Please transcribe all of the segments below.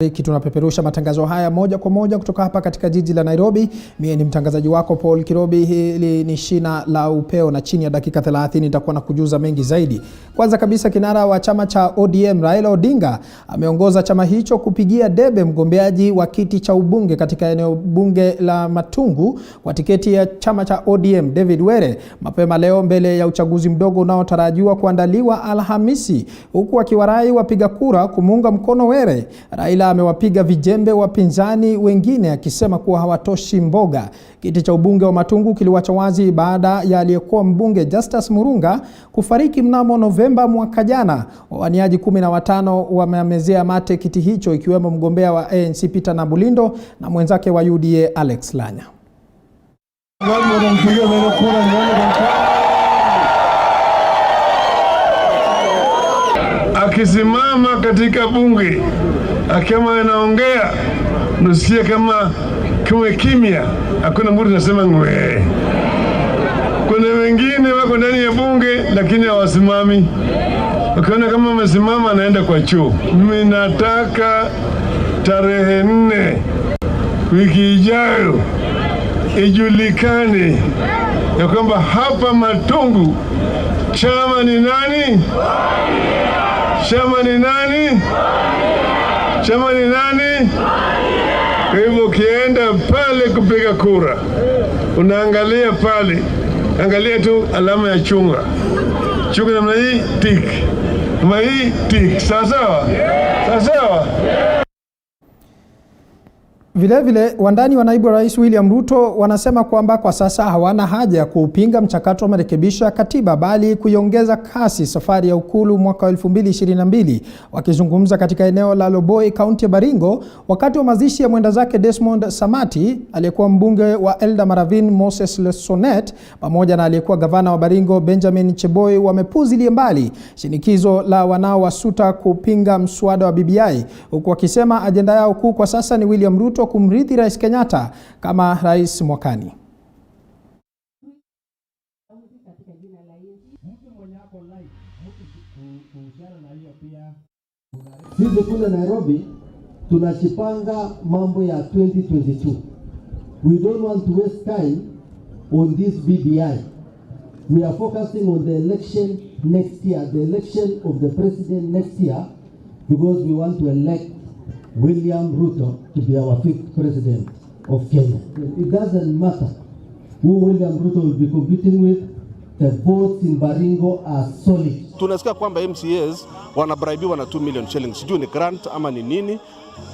Tunapeperusha matangazo haya moja kwa moja kutoka hapa katika jiji la Nairobi. Mimi ni mtangazaji wako Paul Kirobi. Hili ni Shina La Upeo na chini ya dakika 30 nitakuwa na kujuza mengi zaidi. Kwanza kabisa, kinara wa chama cha ODM Raila Odinga ameongoza chama hicho kupigia debe mgombeaji wa kiti cha ubunge katika eneo bunge la Matungu kwa tiketi ya chama cha ODM David Were mapema leo mbele ya uchaguzi mdogo unaotarajiwa kuandaliwa Alhamisi, huku akiwarai wapiga kura kumuunga mkono Were. Raila amewapiga vijembe wapinzani wengine akisema kuwa hawatoshi mboga. Kiti cha ubunge wa Matungu kiliwacha wazi baada ya aliyekuwa mbunge Justus Murunga kufariki mnamo Novemba mwaka jana. Wawaniaji 15 wamemezea mate kiti hicho, ikiwemo mgombea wa ANC Peter Nabulindo na mwenzake wa UDA Alex Lanya. Akisimama katika bunge akiwa anaongea, nusia kama kimya, hakuna mtu anasema ngwe. Kuna wengine wako ndani ya bunge lakini hawasimami. Ukiona kama wamesimama anaenda kwa choo. Mimi nataka tarehe 4 wiki ijayo ijulikane ya kwamba hapa Matungu chama ni nani? Chama ni nani? Chama ni nani? Kwa hivyo ukienda pale kupiga kura, unaangalia pale, angalia tu alama ya chunga. Chunga namna hii, tik. Namna hii, tik. Sawa sawa? Sawa sawa? Vile wandani wa naibu rais William Ruto wanasema kwamba kwa sasa hawana haja ya kupinga mchakato wa marekebisho ya katiba, bali kuiongeza kasi safari ya ukulu mwaka 2022. Wakizungumza katika eneo la Loboi, kaunti ya Baringo, wakati wa mazishi ya mwenda zake Desmond Samati, aliyekuwa mbunge wa Elda Maravin Moses Lesonet, pamoja na aliyekuwa gavana wa Baringo Benjamin Cheboy, wamepuzilia mbali shinikizo la wanaowasuta kupinga mswada wa BBI, huku wakisema ajenda yao kuu kwa sasa ni William Ruto kumrithi Rais Kenyatta kama rais mwakani. Sisi kule Nairobi tunachipanga mambo ya 2022. We don't want to waste time on this BBI. We are focusing on the election next year, the election of the president next year, because we want to elect William Ruto to be our 5th president of Kenya. It doesn't matter who William Ruto will be competing with. The votes in Baringo are solid. Tunasikia kwamba MCAs wanabraibiwa na 2 million shillings. Sijui ni grant ama ni nini.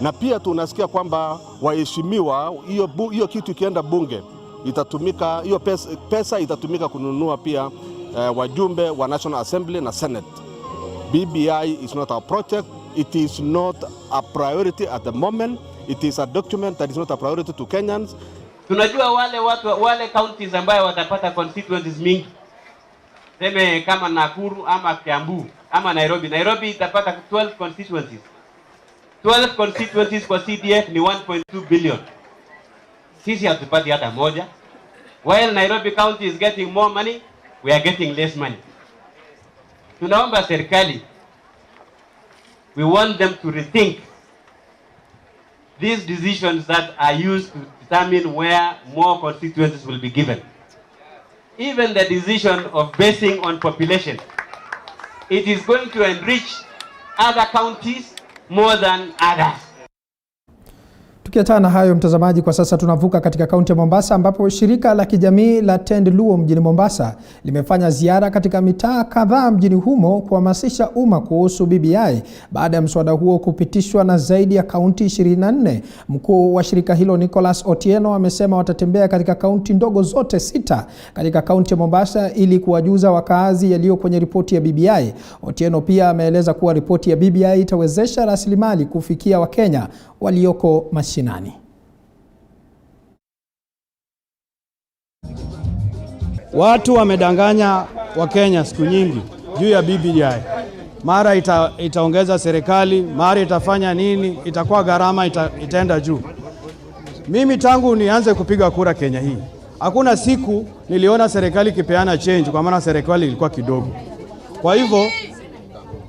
Na pia tunasikia kwamba waheshimiwa, hiyo kitu ikienda bunge itatumika, hiyo pesa itatumika kununua pia wajumbe wa National Assembly na Senate. BBI is not our project. It is not a priority at the moment. It is a document that is not a priority to Kenyans. Tunajua wale counties ambayo watapata constituencies mingi. Seme kama Nakuru ama Kiambu ama Nairobi. Nairobi itapata 12 constituencies. 12 constituencies kwa CDF ni 1.2 billion. Sisi hatupati hata moja. While Nairobi County is getting more money, we are getting less money. Tunaomba serikali, we want them to rethink these decisions that are used to determine where more constituencies will be given. Even the decision of basing on population, it is going to enrich other counties more than others. Tukiachana na hayo mtazamaji, kwa sasa tunavuka katika kaunti ya Mombasa, ambapo shirika la kijamii la Tend Luo mjini Mombasa limefanya ziara katika mitaa kadhaa mjini humo kuhamasisha umma kuhusu BBI baada ya mswada huo kupitishwa na zaidi ya kaunti 24. Mkuu wa shirika hilo Nicholas Otieno amesema watatembea katika kaunti ndogo zote 6 katika kaunti ya Mombasa ili kuwajuza wakaazi yaliyo kwenye ripoti ya BBI. Otieno pia ameeleza kuwa ripoti ya BBI itawezesha rasilimali kufikia Wakenya walioko mashinani. Watu wamedanganya Wakenya siku nyingi juu ya BBI. Mara itaongeza serikali, mara itafanya nini, itakuwa gharama itaenda juu. Mimi tangu nianze kupiga kura Kenya hii, hakuna siku niliona serikali kipeana change, kwa maana serikali ilikuwa kidogo.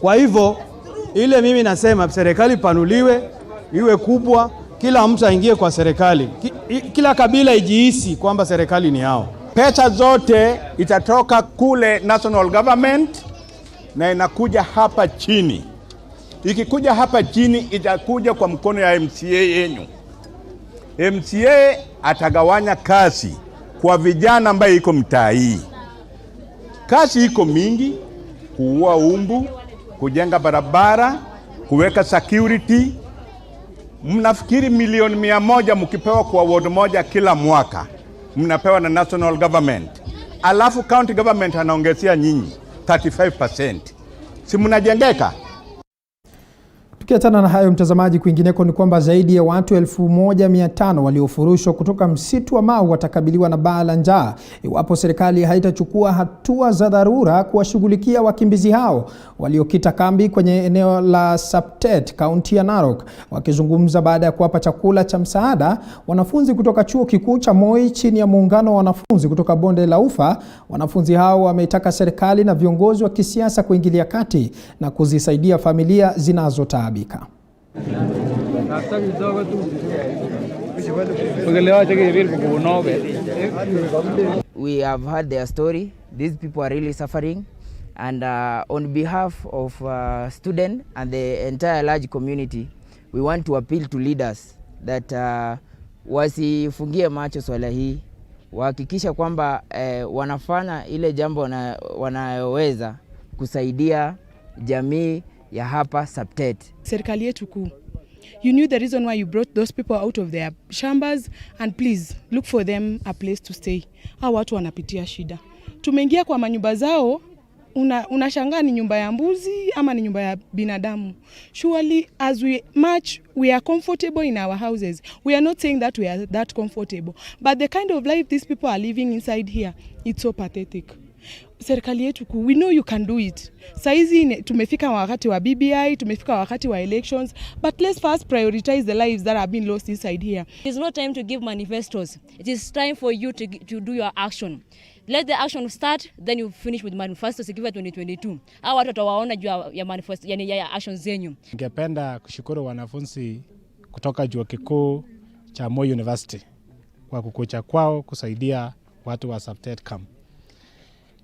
Kwa hivyo ile mimi nasema serikali panuliwe, iwe kubwa, kila mtu aingie kwa serikali, kila kabila ijihisi kwamba serikali ni yao. Pesa zote itatoka kule national government na inakuja hapa chini. Ikikuja hapa chini itakuja kwa mkono ya MCA yenyu. MCA atagawanya kazi kwa vijana ambaye iko mtaa hii. Kazi iko mingi: kuua umbu, kujenga barabara, kuweka security. Mnafikiri milioni 100 mkipewa kwa ward moja kila mwaka, mnapewa na national government, alafu county government anaongezea nyinyi 35%. Si mnajengeka? Tukiachana na hayo mtazamaji, kwingineko ni kwamba zaidi ya watu 1500 waliofurushwa kutoka msitu wa Mau watakabiliwa na baa la njaa iwapo serikali haitachukua hatua za dharura kuwashughulikia wakimbizi hao waliokita kambi kwenye eneo la Saptet, kaunti ya Narok. Wakizungumza baada ya kuwapa chakula cha msaada wanafunzi kutoka chuo kikuu cha Moi chini ya muungano wa wanafunzi kutoka bonde la Ufa, wanafunzi hao wameitaka serikali na viongozi wa kisiasa kuingilia kati na kuzisaidia familia zinazotaabika. We have heard their story. These people are really suffering, and on behalf of students and the entire large community, we want to appeal to leaders that wasifungie macho swala hii, wahakikisha kwamba wanafanya ile jambo wanayoweza kusaidia jamii ya hapa Saptet. Serikali yetu kuu, you knew the reason why you brought those people out of their shambas, and please look for them a place to stay. Hao watu wanapitia shida. Tumeingia kwa manyumba zao, unashangaa ni nyumba ya mbuzi ama ni nyumba ya binadamu. Surely as we march, we are comfortable in our houses. We are not saying that we are that comfortable, but the kind of life these people are living inside here, it's so pathetic. Serikali yetu kuu, we know you can do it. Saizi tumefika wakati wa BBI, tumefika wakati wa elections, but let's first prioritize the lives that have been lost inside here. It's not time to give manifestos. It is time for you to do your action. Let the action start, then you finish with manifestos ikiwa 2022. Hao watu watawaona juu ya manifesto, yani ya actions zenyu. Ningependa kushukuru wanafunzi kutoka chuo kikuu cha Moi University kwa kukuja kwao kusaidia watu wa Saptet camp.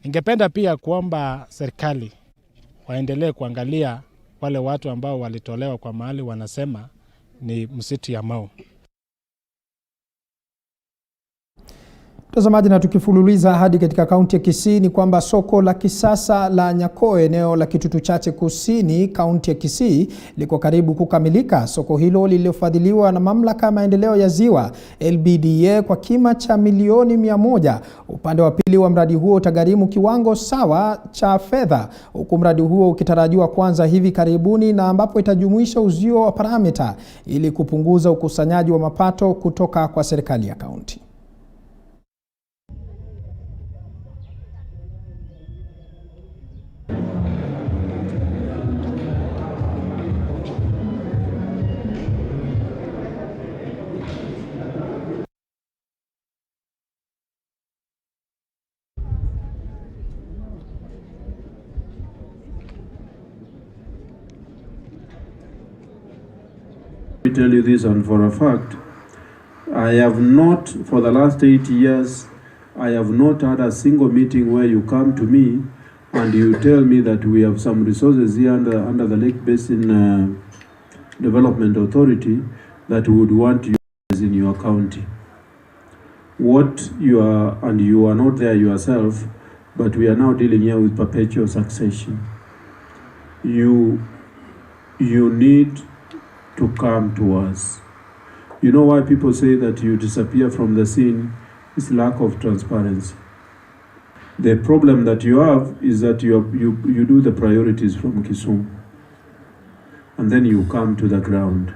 Ningependa pia kuomba serikali waendelee kuangalia wale watu ambao walitolewa kwa mahali wanasema ni msitu ya Mau. Mtazamaji, na tukifululiza hadi katika kaunti ya Kisii ni kwamba soko la kisasa la Nyakoe eneo la Kitutu Chache Kusini kaunti ya Kisii liko karibu kukamilika. Soko hilo lililofadhiliwa na mamlaka ya maendeleo ya Ziwa LBDA kwa kima cha milioni 100. Upande wa pili wa mradi huo utagharimu kiwango sawa cha fedha, huku mradi huo ukitarajiwa kuanza hivi karibuni na ambapo itajumuisha uzio wa paramita ili kupunguza ukusanyaji wa mapato kutoka kwa serikali ya kaunti. I tell you this, and for a fact, I have not, for the last 8 years, I have not had a single meeting where you come to me and you tell me that we have some resources here under the Lake Basin Development Authority that would want you in your county. What you are, and you are not there yourself, but we are now dealing here with perpetual succession. You need to come to us. You know why people say that you disappear from the scene? It's lack of transparency. The problem that you have is that you do the priorities from Kisumu, and then you come to the ground.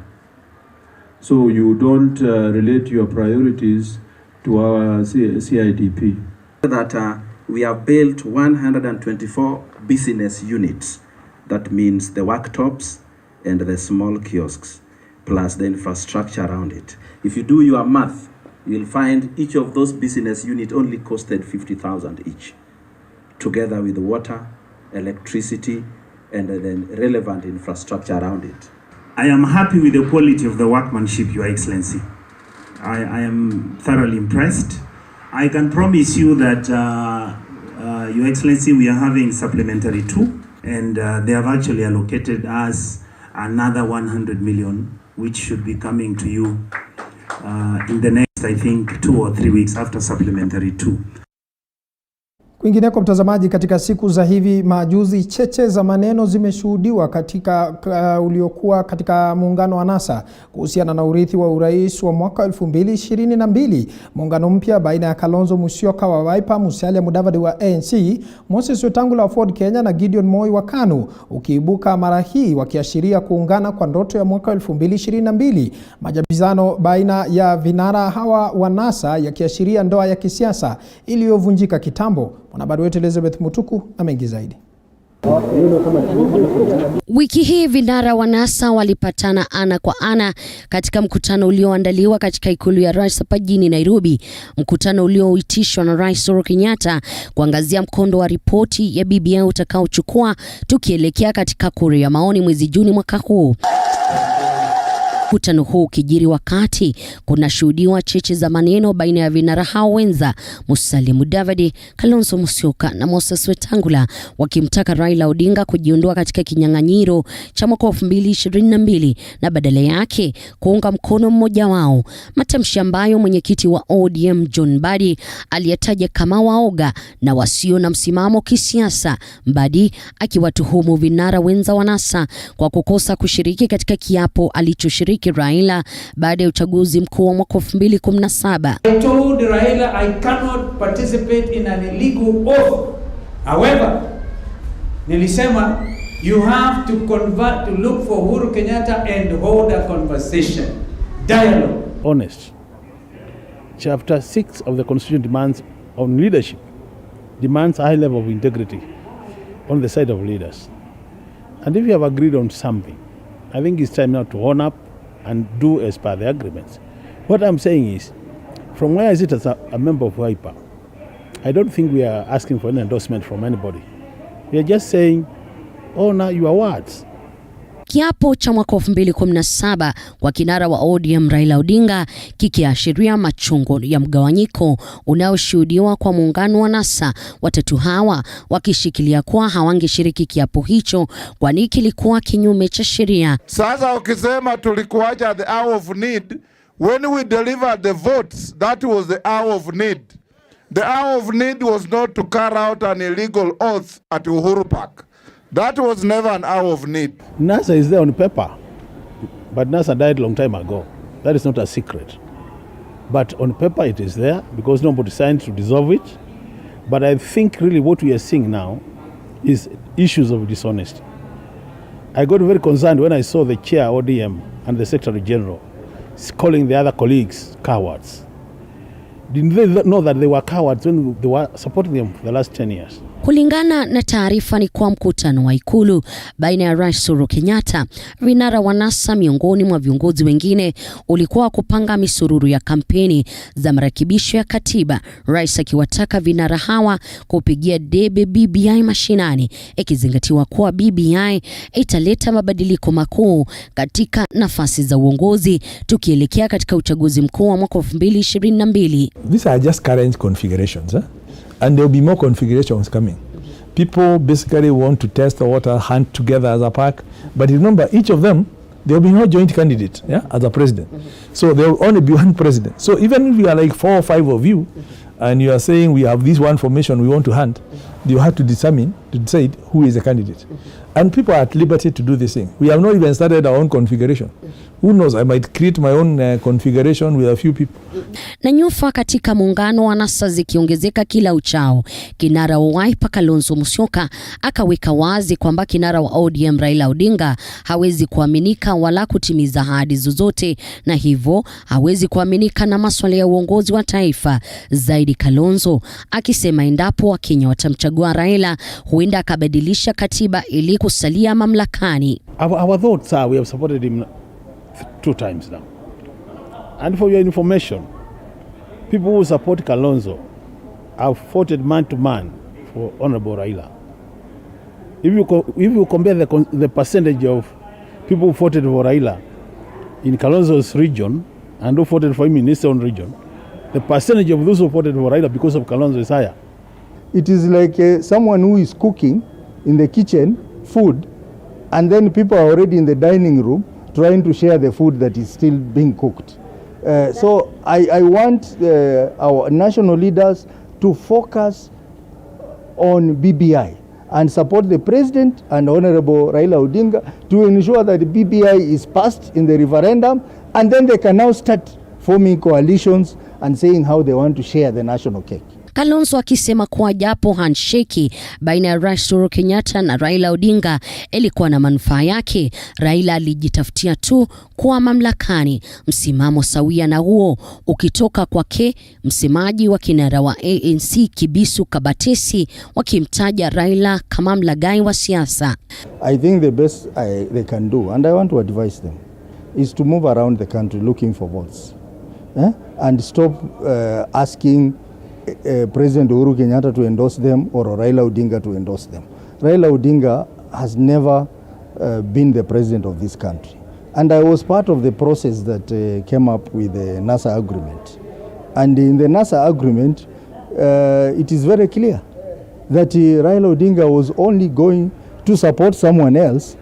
So you don't relate your priorities to our CIDP. That we have built 124 business units. That means the worktops and the small kiosks, plus the infrastructure around it. If you do your math, you'll find each of those business units only costed 50,000 each, together with water, electricity, and then relevant infrastructure around it. I am happy with the quality of the workmanship, Your Excellency. I am thoroughly impressed. I can promise you that, Your Excellency, we are having supplementary 2, and they have actually allocated us another 100 million, which should be coming to you in the next, I think, 2 or 3 weeks after supplementary 2. Kwingineko mtazamaji, katika siku za hivi majuzi cheche za maneno zimeshuhudiwa katika uliokuwa katika muungano wa NASA kuhusiana na urithi wa urais wa mwaka 2022. Muungano mpya baina ya Kalonzo Musyoka wa Wiper, Musalia Mudavadi wa ANC, Moses Wetangula wa Ford Kenya na Gideon Moi wa KANU ukiibuka mara hii wakiashiria kuungana kwa ndoto ya mwaka 2022. Majibizano baina ya vinara hawa wa NASA yakiashiria ndoa ya kisiasa iliyovunjika kitambo. Mwanahabari wetu Elizabeth Mutuku na mengi zaidi. Wiki hii vinara wa NASA walipatana ana kwa ana katika mkutano ulioandaliwa katika ikulu ya Rais hapa jijini Nairobi, mkutano ulioitishwa na Rais Uhuru Kenyatta kuangazia mkondo wa ripoti ya BBI utakaochukua tukielekea katika kura ya maoni mwezi Juni mwaka huu. Mkutano huu kijiri wakati kuna shuhudiwa cheche za maneno baina ya vinara hao wenza Musalia Mudavadi, Kalonzo Musyoka na Moses Wetangula wakimtaka Raila Odinga kujiondoa katika kinyang'anyiro cha mwaka 2022 na badala yake kuunga mkono mmoja wao, matamshi ambayo mwenyekiti wa ODM John Mbadi aliyataja kama waoga na wasio na msimamo kisiasa, Mbadi akiwatuhumu vinara wenza wa NASA kwa kukosa kushiriki katika kiapo alichoshiriki Raila baada ya uchaguzi mkuu wa mwaka 2017. I told Raila I cannot participate in an illegal oath. However, nilisema you have to convert to look for Uhuru Kenyatta and hold a conversation, dialogue. Honest. Chapter 6 of the Constitution demands on leadership, demands a high level of integrity on the side of leaders. And if you have agreed on something, I think it's time now to own up and do as per the agreements. What I'm saying is, from where I sit as a member of Wiper, I don't think we are asking for an endorsement from anybody. We are just saying, honor your words. Kiapo cha mwaka 2017 kwa kinara wa ODM Raila Odinga kikiashiria machungu ya mgawanyiko unaoshuhudiwa kwa muungano wa NASA, watatu hawa wakishikilia kuwa hawangeshiriki kiapo hicho kwani kilikuwa kinyume cha sheria. Sasa ukisema tulikuacha the hour of need, when we delivered the votes, that was the hour of need. The hour of need was not to carry out an illegal oath at Uhuru Park. That was never an hour of need. NASA is there on paper, but NASA died a long time ago. That is not a secret. But on paper it is there because nobody signed to dissolve it. But I think really what we are seeing now is issues of dishonesty. I got very concerned when I saw the chair ODM and the Secretary General calling the other colleagues cowards. Didn't they know that they were cowards when they were supporting them for the last 10 years? Kulingana na taarifa ni kwa mkutano wa ikulu baina ya Rais Uhuru Kenyatta, vinara wa NASA miongoni mwa viongozi wengine ulikuwa kupanga misururu ya kampeni za marekebisho ya katiba, Rais akiwataka vinara hawa kupigia debe BBI mashinani, ikizingatiwa kuwa BBI italeta mabadiliko makuu katika nafasi za uongozi tukielekea katika uchaguzi mkuu wa mwaka 2022. These are just current configurations, and there will be more configurations coming. People basically want to test the water, hunt together as a pack. But remember, each of them, there will be no joint candidate as a president. So there will only be one president. So even if we are like 4 or 5 of you, and you are saying we have this one formation we want to hunt, you have to decide who is the candidate. And people are at liberty to do this thing. We have not even started our own configuration. Who knows, I might create my own configuration with a few people. Na nyufa katika muungano wa NASA zikiongezeka kila uchao, kinara wa Wiper Kalonzo Musyoka akaweka wazi kwamba kinara wa ODM Raila Odinga hawezi kuaminika wala kutimiza ahadi zozote, na hivyo hawezi kuaminika na masuala ya uongozi wa taifa. Zaidi Kalonzo akisema endapo Wakenya watamchagua Raila huenda akabadilisha katiba ili kusalia mamlakani. Our thoughts are we have supported him 2 times now. And for your information, people who support Kalonzo have fought man to man for Honorable Raila. If you compare the percentage of people who voted for Raila in Kalonzo's region and who voted for him in his own region, the percentage of those who voted for Raila because of Kalonzo is higher. It is like someone who is cooking in the kitchen food, and then people are already in the dining room trying to share the food that is still being cooked. So I want our national leaders to focus on BBI and support the President and Honorable Raila Odinga to ensure that the BBI is passed in the referendum, and then they can now start forming coalitions and saying how they want to share the national cake. Kalonzo akisema kuwa japo handshake baina ya Rais Uhuru Kenyatta na Raila Odinga ilikuwa na manufaa yake, Raila alijitafutia tu kuwa mamlakani. Msimamo sawia na huo ukitoka kwake msemaji wa kinara wa ANC Kibisu Kabatesi, wakimtaja Raila kama mlaghai wa siasa. I think the best they can do, and I want to advise them, is to move around the country looking for votes, and stop asking President Uhuru Kenyatta to endorse them or Raila Odinga to endorse them. Raila Odinga has never been the president of this country. And I was part of the process that came up with the NASA agreement. And in the NASA agreement, it is very clear that Raila Odinga was only going to support someone else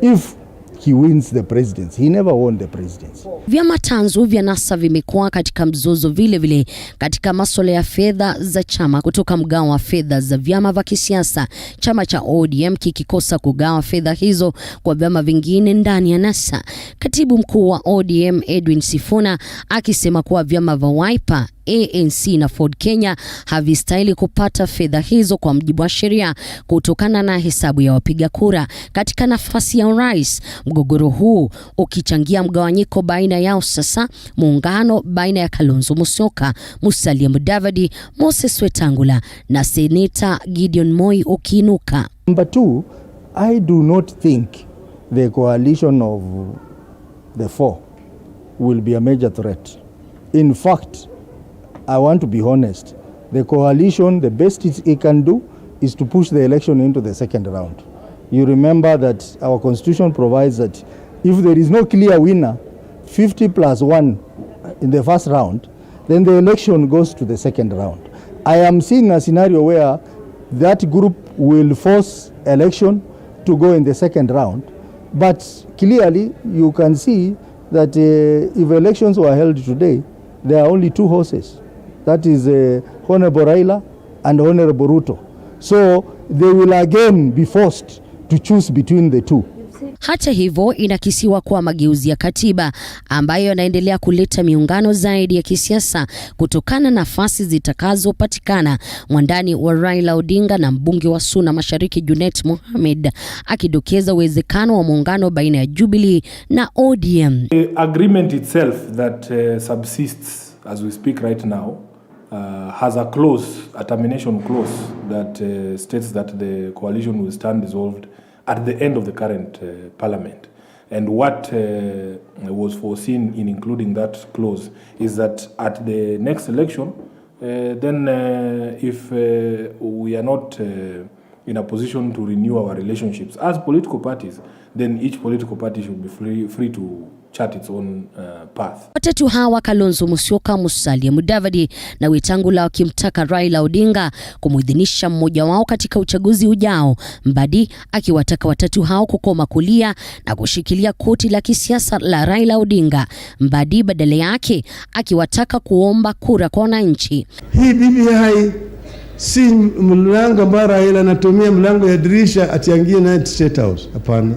if he wins the presidency. He never won the presidency. Vyama tanzu vya NASA vimekuwa katika mzozo vile vile katika masuala ya fedha za chama, kutoka mgao wa fedha za vyama vya kisiasa, chama cha ODM kikikosa kugawa fedha hizo kwa vyama vingine ndani ya NASA. Katibu mkuu wa ODM Edwin Sifuna akisema kuwa vyama vya Wiper, ANC na Ford Kenya havistahili kupata fedha hizo kwa mujibu wa sheria kutokana na hesabu ya wapiga kura katika nafasi ya urais. Mgogoro huu ukichangia mgawanyiko baina yao, sasa muungano baina ya Kalonzo Musyoka, Musalia Mudavadi, Moses Wetangula na Seneta Gideon Moi ukiinuka. Number two, I do not think the coalition of the four will be a major threat. In fact, I want to be honest, the coalition, the best it can do is to push the election into the second round. You remember that our constitution provides that if there is no clear winner, 50+1 in the first round, then the election goes to the second round. I am seeing a scenario where that group will force election to go in the second round, but clearly you can see that if elections were held today, there are only two horses. That is Honorable Raila and Honorable Ruto. So they will again be forced to choose between the two. Hata hivyo, inakisiwa kuwa mageuzi ya katiba ambayo yanaendelea kuleta miungano zaidi ya kisiasa kutokana na nafasi zitakazopatikana. Mwandani wa Raila Odinga na mbunge wa Suna Mashariki Junet Mohamed akidokeza uwezekano wa muungano baina ya Jubilee na ODM. The agreement itself that subsists as we speak right now has a clause, a termination clause that states that the coalition will stand dissolved at the end of the current parliament. And what was foreseen in including that clause is that at the next election, then if we are not in a position to renew our relationships as political parties, then each political party should be free to chart its own path. Watatu hawa Kalonzo Musyoka, Musalia Mudavadi na Wetangula wakimtaka Raila Odinga kumuidhinisha mmoja wao katika uchaguzi ujao. Mbadi akiwataka watatu hao kukoma kulia na kushikilia koti la kisiasa la Raila Odinga. Mbadi badala yake akiwataka kuomba kura kwa wananchi. Hii BBI si mlango ambao Raila anatumia mlango ya dirisha atiangie na State House. Hapana.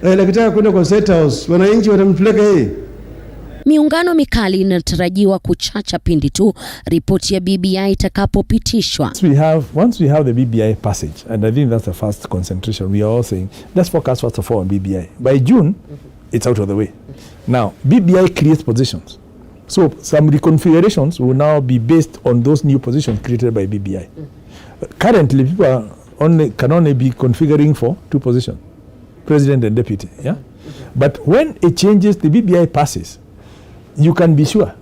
Raila kitaka kwenda kwa State House, wananchi watampeleka yeye. Miungano mikali inatarajiwa kuchacha pindi tu ripoti ya BBI itakapopitishwa. Once we have the BBI passage, and I think that's the first concentration, we are all saying, let's focus first of all on BBI. By June, it's out of the way. Now, BBI creates positions. So some reconfigurations will now be based on those new positions created by BBI. Currently, people can only be configuring for two positions, president and deputy. Yeah, but when it changes, the BBI passes, you can be sure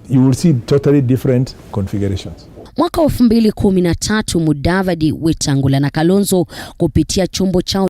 you will see totally different configurations. Mwaka 2013 Mudavadi, Wetangula na Kalonzo kupitia chombo chao